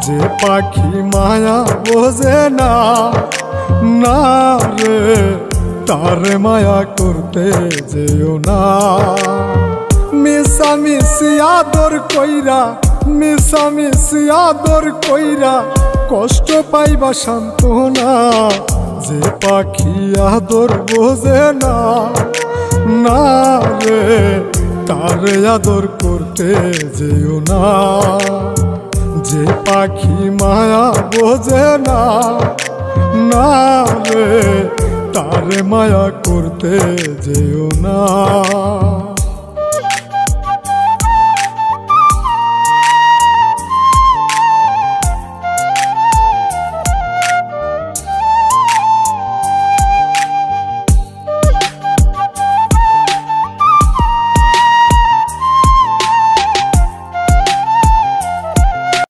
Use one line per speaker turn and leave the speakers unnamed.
যে পাখি মায়া বোঝে না, না রে তারে মায়া করতে যেও না। মিশামিশি আদর কইরা, মিশামিশি আদর কইরা কষ্ট পাইবা সান্ত্বনা। যে পাখি আদর বোঝে না, না রে তারে আদর করতে যেও না। যে পাখি মায়া বোঝে না, না রে তারে মায়া করতে যেও না।